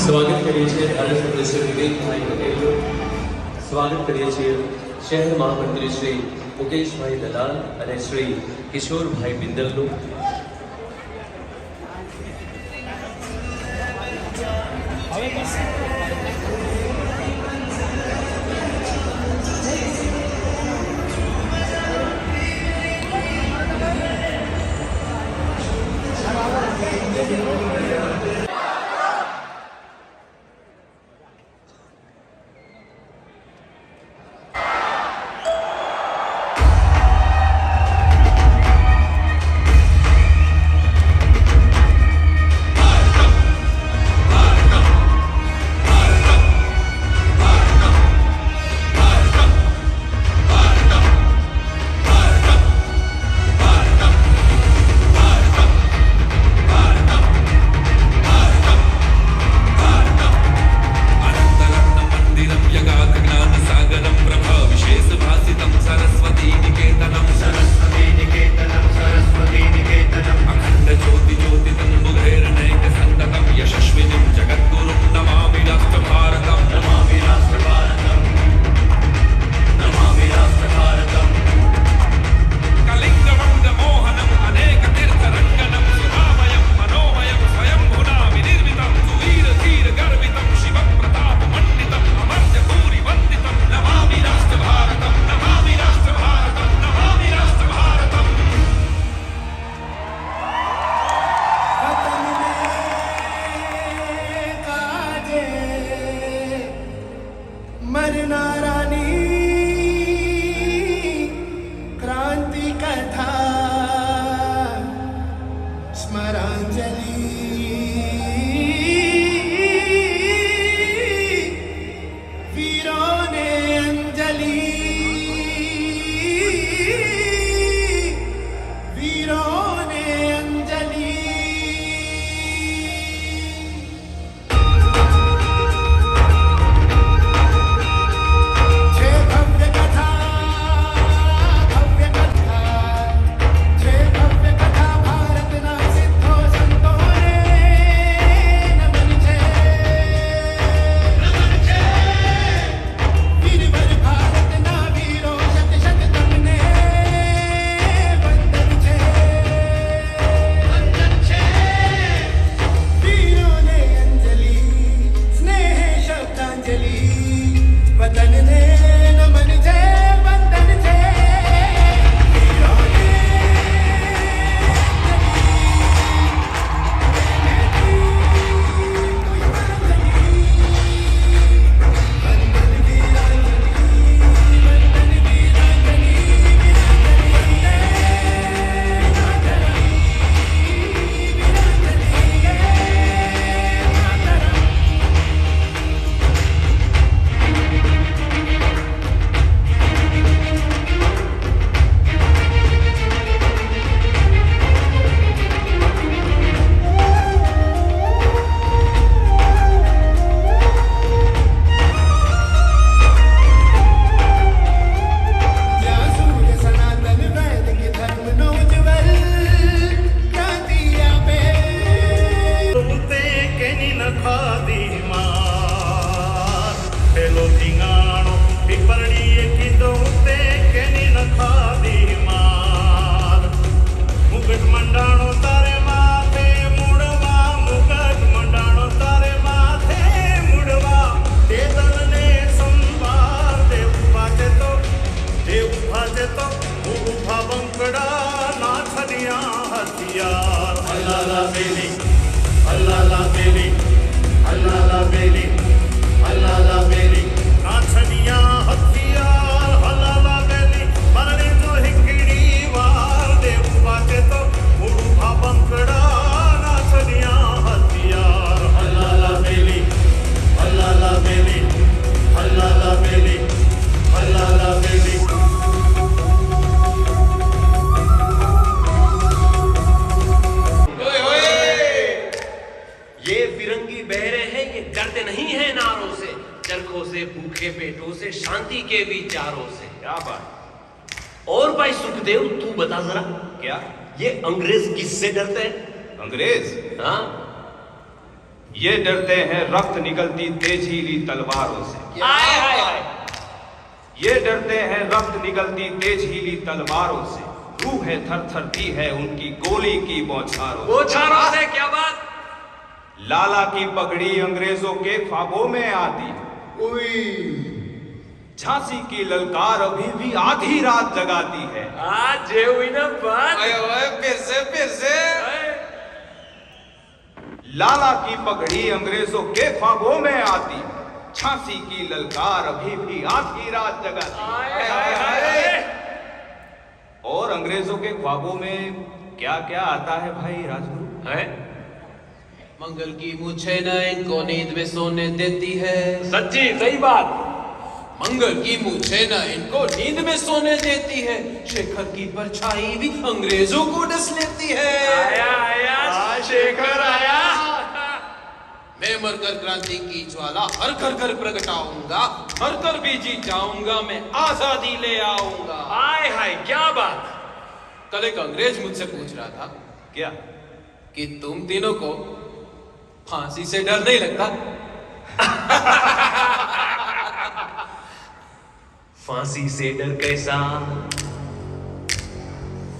સ્વાગત કરીએ છીએ ધારાસભ્ય શ્રી વિવેકભાઈ પટેલનું. સ્વાગત કરીએ છીએ શહેર મહામંત્રી શ્રી મુકેશભાઈ દલાલ અને શ્રી કિશોરભાઈ બિંદલનું. शांति के विचारों से। क्या बात। और भाई सुखदेव तू बता जरा, क्या ये अंग्रेज किससे डरते हैं? अंग्रेज? हाँ, ये डरते हैं रक्त निकलती तेजीली तलवारों से। हाय हाय हाय। ये डरते हैं रक्त निकलती तेजीली तलवारों से। रूहें थरथरती है उनकी गोली की बौछारों से। बौछारों से क्या बात? लाला की पगड़ी अंग्रेजों के ख्वाबों में आती है। झांसी की ललकार अभी भी आधी रात जगाती है। आज ये हुई ना बात। फिर से लाला की पगड़ी अंग्रेजों के ख्वाबों में आती है। झांसी की ललकार अभी भी आधी रात जगाती हाय हाय हाय। है। और अंग्रेजों के ख्वाबों में क्या क्या आता है भाई राजगुरु? है? मंगल की मूछे न इनको नींद में सोने देती है। सच्ची सही बात। मंगल की मूछे न इनको नींद में सोने देती है। शेखर की परछाई भी अंग्रेजों को डस लेती है। आया आया शेखर आया। मैं मरकर क्रांति की ज्वाला हर घर घर प्रगटाऊंगा। हर कर भी जीत जाऊंगा, मैं आजादी ले आऊंगा। हाय हाय क्या बात। कल एक अंग्रेज मुझसे पूछ रहा था क्या? कि तुम तीनों को फांसी से डर नहीं लगता? फांसी से डर कैसा,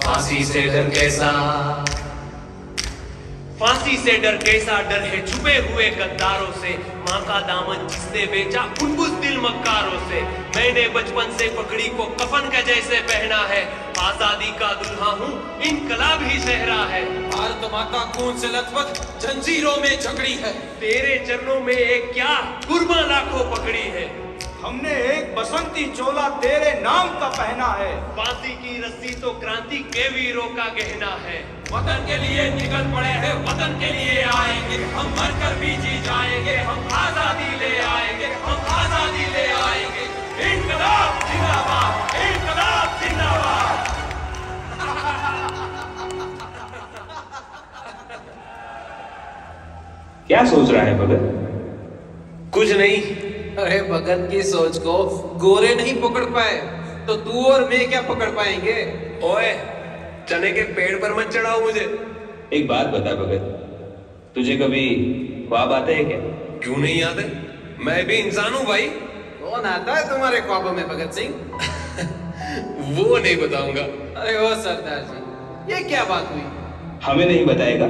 फांसी से डर कैसा, फांसी से डर कैसा, डर है छुपे हुए गद्दारों से। माँ का दामन जिसने बेचा उन दिल मक्कारों से। मैंने बचपन से पगड़ी को कफन का जैसे पहना है। आजादी का दुल्हा हूँ, इनकलाब ही चेहरा है। भारत माता खून से लथपथ जंजीरों में जकड़ी है। तेरे चरणों में एक क्या कुर्बान लाखों पकड़ी है। हमने एक बसंती चोला तेरे नाम का पहना है। फांसी की रस्सी तो क्रांति के वीरों का गहना है। वतन के लिए निकल पड़े हैं, वतन के लिए आएंगे, हम मर कर भी जी जाएंगे। हम आजादी ले आएंगे, हम आजादी ले आएंगे। इनकलाब जिंदाबाद, इनकलाब जिंदाबाद। क्या सोच रहा है भगत? कुछ नहीं। अरे भगत की सोच को गोरे नहीं पकड़ पाए तो तू और मैं क्या पकड़ पाएंगे? ओए चने के पेड़ पर मत चढ़ाओ मुझे। एक बात बता भगत, तुझे कभी ख्वाब आते हैं क्या? क्यों नहीं आते? मैं भी इंसान हूँ भाई। कौन आता है तुम्हारे ख्वाबों में भगत सिंह? वो नहीं बताऊंगा। अरे ओ सरदार जी, ये क्या बात हुई? हमें नहीं बताएगा?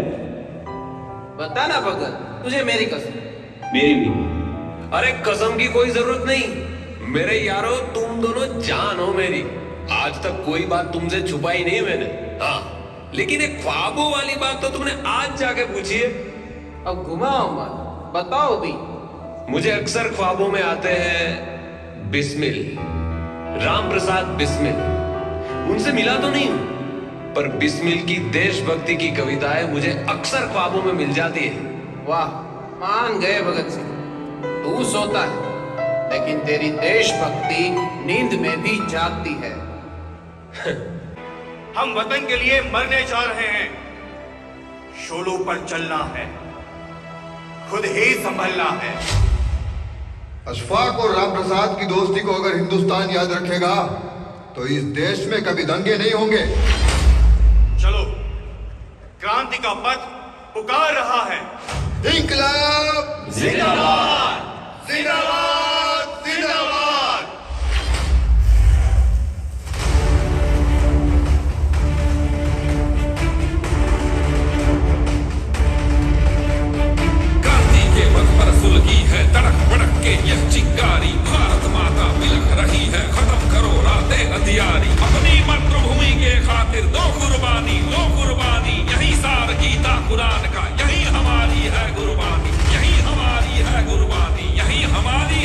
बता ना भगत, तुझे मेरी कसम। मेरी भी। अरे कसम की कोई जरूरत नहीं। मेरे यारो तुम दोनों जान हो मेरी। आज तक कोई बात तुमसे छुपाई नहीं मैंने। हाँ, लेकिन एक ख्वाबों वाली बात तो तुमने आज जाके पूछी है। अब घुमाओ मत, बताओ भी। मुझे अक्सर ख्वाबों में आते हैं बिस्मिल, राम प्रसाद बिस्मिल। उनसे मिला तो नहीं हूं, पर बिस्मिल की देशभक्ति की कविताएं मुझे अक्सर ख्वाबों में मिल जाती है। वाह, मान गए भगत सिंह। तू सोता है लेकिन तेरी देशभक्ति नींद में भी जागती है। हम वतन के लिए मरने जा रहे हैं। शोलों पर चलना है, खुद ही संभलना है। अशफाक और रामप्रसाद की दोस्ती को अगर हिंदुस्तान याद रखेगा तो इस देश में कभी दंगे नहीं होंगे। चलो, क्रांति का पथ पुकार रहा है। इंकलाब जिंदाबाद, जिंदाबाद, जिंदाबाद। क्रांति के पथ पर सुलगी है तड़क भड़क के यह चिंगारी। भारत माता बिलख रही है, खत्म करो रातें अंधियारी। अपनी मातृभूमि के खातिर दो कुर्बानी, लो कुर्बानी। यही सार गीता कुरान का, यही हमारी है कुर्बानी, यही हमारी है कुर्बानी, यही हमारी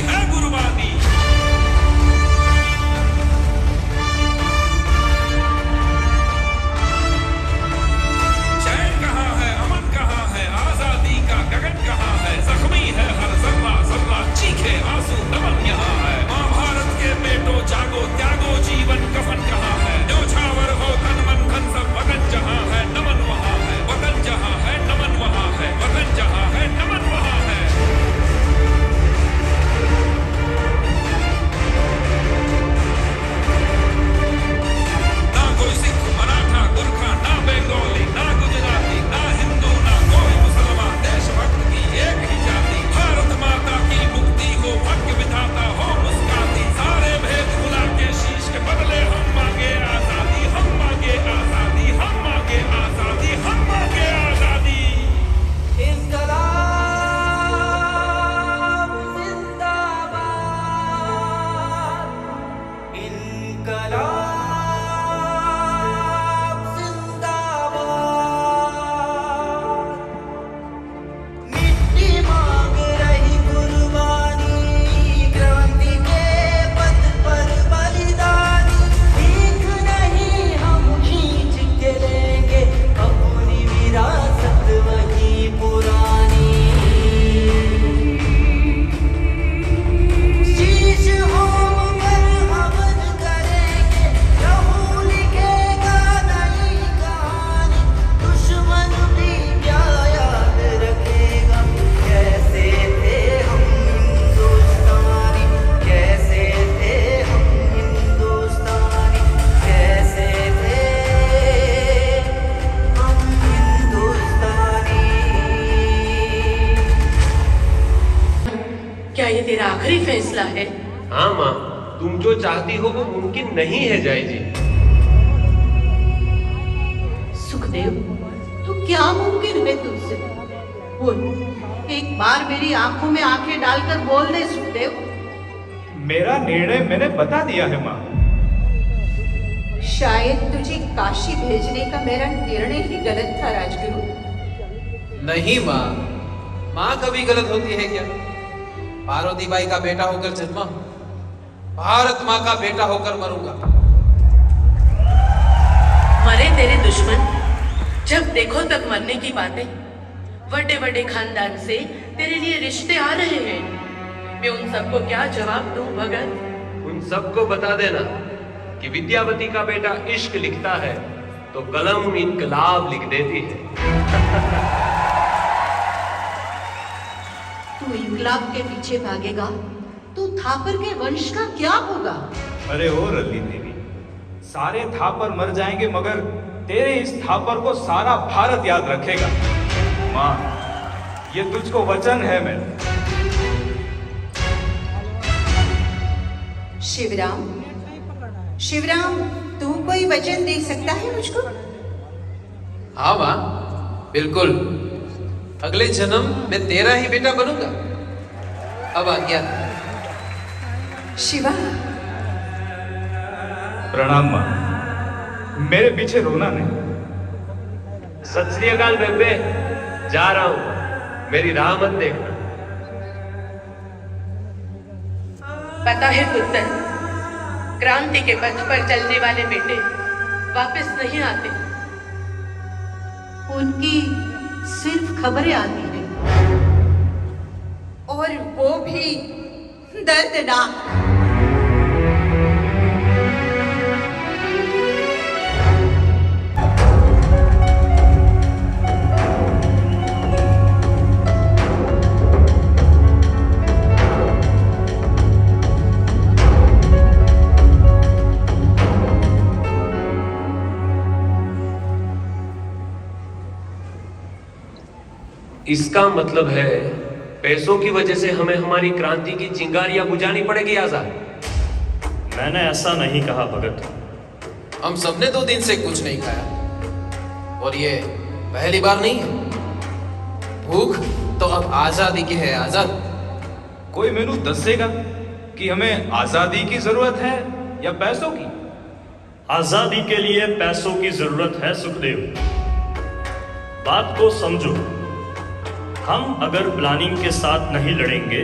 तेरा आखिरी फैसला है? हाँ माँ, तुम जो चाहती हो वो मुमकिन नहीं है जय जी। सुखदेव, तो क्या मुमकिन है तुझसे? बोल, एक बार मेरी आंखों में आंखें डालकर बोल दे सुखदेव। मेरा निर्णय मैंने बता दिया है माँ। शायद तुझे काशी भेजने का मेरा निर्णय ही गलत था राजगुरु। नहीं माँ, माँ कभी गलत होती है क्या? पार्वती बाई का बेटा होकर जन्मा, भारत माँ का बेटा होकर मरूंगा। मरे तेरे दुश्मन, जब देखो तब मरने की बातें। बड़े बड़े खानदान से तेरे लिए रिश्ते आ रहे हैं, मैं उन सबको क्या जवाब दूं भगत? उन सबको बता देना कि विद्यावती का बेटा इश्क लिखता है तो कलम इनकलाब लिख देती है। तू इनकलाब के पीछे भागेगा तो थापर के वंश का क्या होगा? अरे ओ रली देवी, सारे थापर मर जाएंगे मगर तेरे इस थापर को सारा भारत याद रखेगा। माँ, ये तुझको वचन है मेरा। शिवराम, शिवराम, तू कोई वचन दे सकता है मुझको? हाँ माँ, बिल्कुल। अगले जन्म में तेरा ही बेटा बनूंगा। अब आज्ञा। शिवा, प्रणाम माँ, मेरे पीछे रोना नहीं। सत श्री अकाल बेबे, जा रहा हूं, मेरी राह मत देखना। पता है पुत्र, क्रांति के पथ पर चलने वाले बेटे वापस नहीं आते। उनकी सिर्फ खबरें आती हैं, और वो भी दर्दनाक। इसका मतलब है पैसों की वजह से हमें हमारी क्रांति की चिंगारियां बुझानी पड़ेगी आजाद। मैंने ऐसा नहीं कहा भगत। हम सबने 2 दिन से कुछ नहीं खाया, और ये पहली बार नहीं है। भूख तो अब आजादी की है आजाद। कोई मेनू दसेगा कि हमें आजादी की जरूरत है या पैसों की? आजादी के लिए पैसों की जरूरत है सुखदेव। बात को समझो, हम अगर प्लानिंग के साथ नहीं लड़ेंगे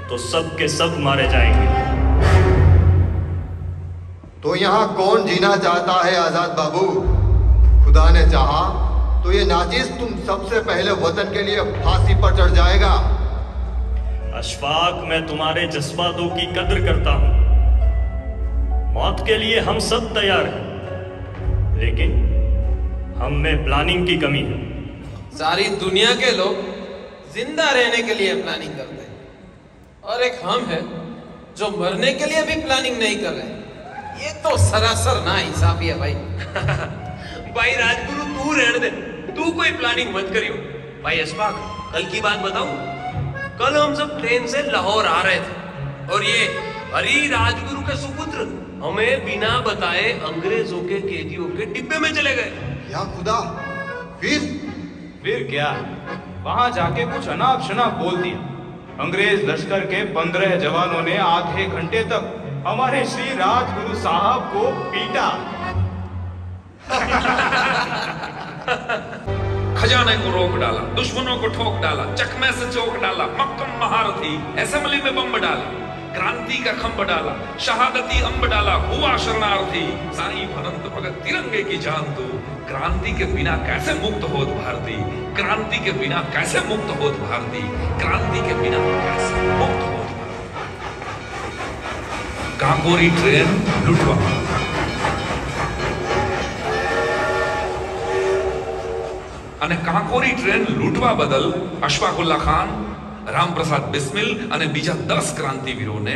तो सब के सब मारे जाएंगे। तो यहाँ कौन जीना चाहता है आजाद बाबू? खुदा ने चाहा तो ये नाजिस तुम सबसे पहले वतन के लिए फांसी पर चढ़ जाएगा। अशफाक, मैं तुम्हारे जज्बातों की कद्र करता हूं। मौत के लिए हम सब तैयार हैं, लेकिन हम में प्लानिंग की कमी है। सारी दुनिया के लोग जिंदा रहने के लिए प्लानिंग करते हैं, और एक हम हैं जो मरने के लिए भी प्लानिंग नहीं कर रहे। ये तो सरासर नाइंसाफी है भाई। भाई राजगुरु, तू रहने दे, तू कोई प्लानिंग मत करियो। भाई अशफाक, कल की बात बताऊं? कल हम सब ट्रेन से लाहौर आ रहे थे और ये हरी राजगुरु के सुपुत्र हमें बिना बताए अंग्रेजों के कैदियों के डिब्बे में चले गए। या खुदा, फिर क्या? वहां जाके कुछ अनाप शनाप बोल दिया। अंग्रेज लश्कर के 15 जवानों ने आधे घंटे तक हमारे श्री राजगुरु साहब को पीटा। खजाने को रोक डाला, दुश्मनों को ठोक डाला, चकमे से चौक डाला, मक्कम महारथी असेंबली में बम डाला, क्रांति का खंभ डाला, शहादती अंब डाला, हुआ शरणार्थी। साईं अनंत भगत तिरंगे की जान तू, क्रांति के बिना कैसे मुक्त होत भारती, क्रांति के बिना कैसे मुक्त होत भारती, क्रांति के बिना कैसे मुक्त होत भारती। काकोरी ट्रेन लुटवा, અને કાંકોરી ટ્રેન લૂંટવા બદલ અશફાકુલ્લા ખાન, રામપ્રસાદ બિસ્મિલ અને બીજા 10 ક્રાંતિવીરોને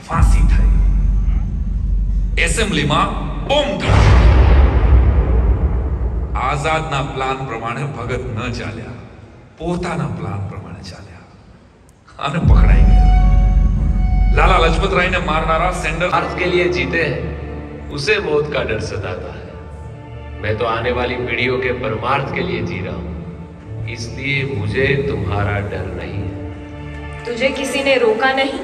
ફાંસી થઈ। એસેમ્બલીમાં બોમ્બ ધડાકા। આઝાદના પ્લાન પ્રમાણે ભગત ન ચાલ્યા, પોતાના પ્લાન પ્રમાણે ચાલ્યા અને પકડાઈ ગયા। लाला लजपत राय ने मारनारा सेंडर भारत के लिए जीते हैं, उसे मौत का डर सताता है। मैं तो आने वाली पीढ़ियों के परमार्थ के लिए जी रहा हूं, इसलिए मुझे तुम्हारा डर नहीं है। तुझे किसी ने रोका नहीं?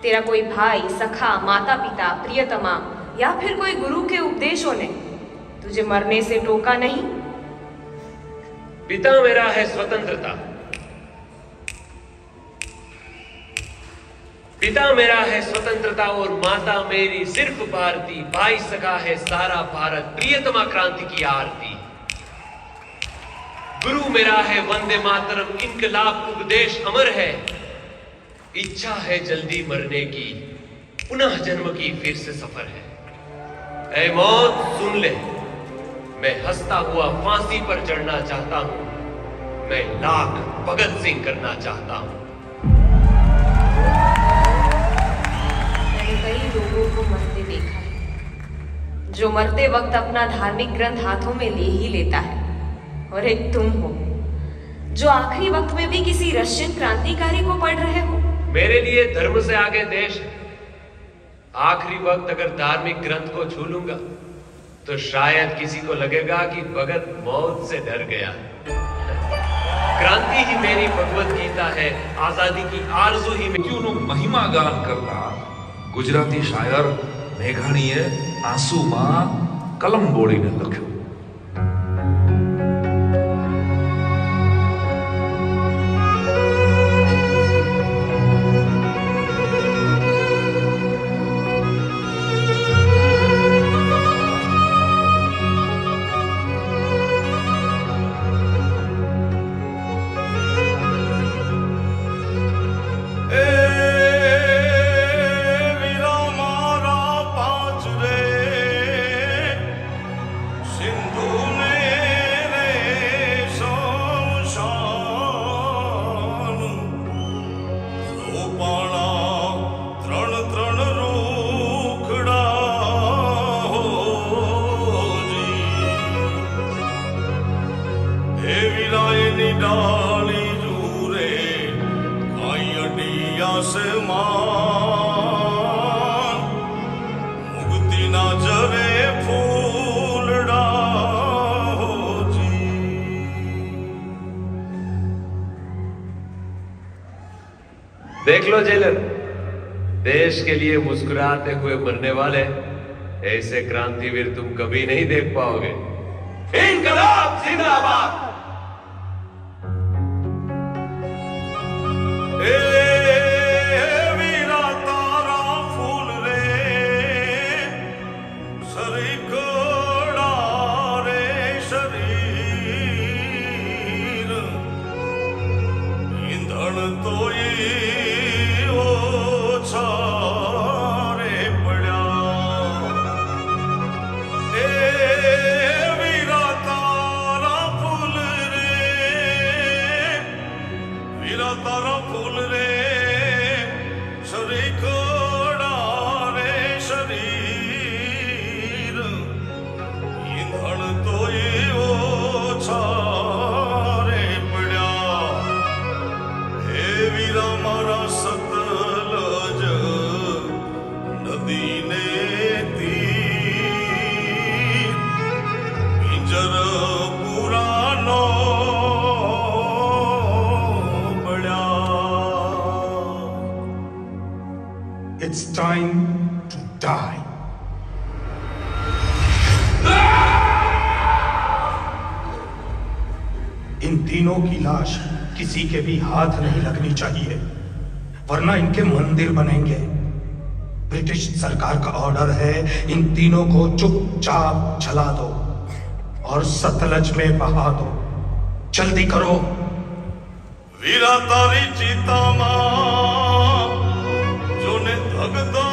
तेरा कोई भाई, सखा, माता पिता, प्रियतमा या फिर कोई गुरु के उपदेशों ने तुझे मरने से टोका नहीं? पिता मेरा है स्वतंत्रता, पिता मेरा है स्वतंत्रता और माता मेरी सिर्फ भारती। भाई सखा है सारा भारत, प्रियतमा क्रांति की आरती। गुरु मेरा है वंदे मातरम, इनकलाब उपदेश अमर है। इच्छा है जल्दी मरने की, पुनः जन्म की फिर से सफर है। ऐ मौत सुन ले, मैं हंसता हुआ फांसी पर चढ़ना चाहता हूं, मैं लाख भगत सिंह करना चाहता हूं। मैंने कई लोगों को मरते देखा है, जो मरते वक्त अपना धार्मिक ग्रंथ हाथों में ले ही लेता है, और एक तुम हो जो आखिरी वक्त में भी किसी रशियन क्रांतिकारी को पढ़ रहे हो। मेरे लिए धर्म से आगे देश है। आखिरी वक्त अगर धार्मिक ग्रंथ को छू लूंगा तो शायद किसी को लगेगा कि भगत मौत से डर गया। क्रांति ही मेरी भगवत गीता है, आजादी की आरज़ू ही નો મહિમા ગાન કરતા ગુજરાતી શાયર મેઘાણીએ આંસુમાં કલમ બોળીને લખ્યું. देख लो जेलर, देश के लिए मुस्कुराते हुए मरने वाले ऐसे क्रांतिवीर तुम कभी नहीं देख पाओगे। इनकलाब जिंदाबाद। It's time to die. इन तीनों की लाश किसी के भी हाथ नहीं लगनी चाहिए, वरना इनके मंदिर बनेंगे। ब्रिटिश सरकार का ऑर्डर है, इन तीनों को चुपचाप जला दो और सतलज में बहा दो। जल्दी करो। वीरा तारी चीता मां जो ने भगदा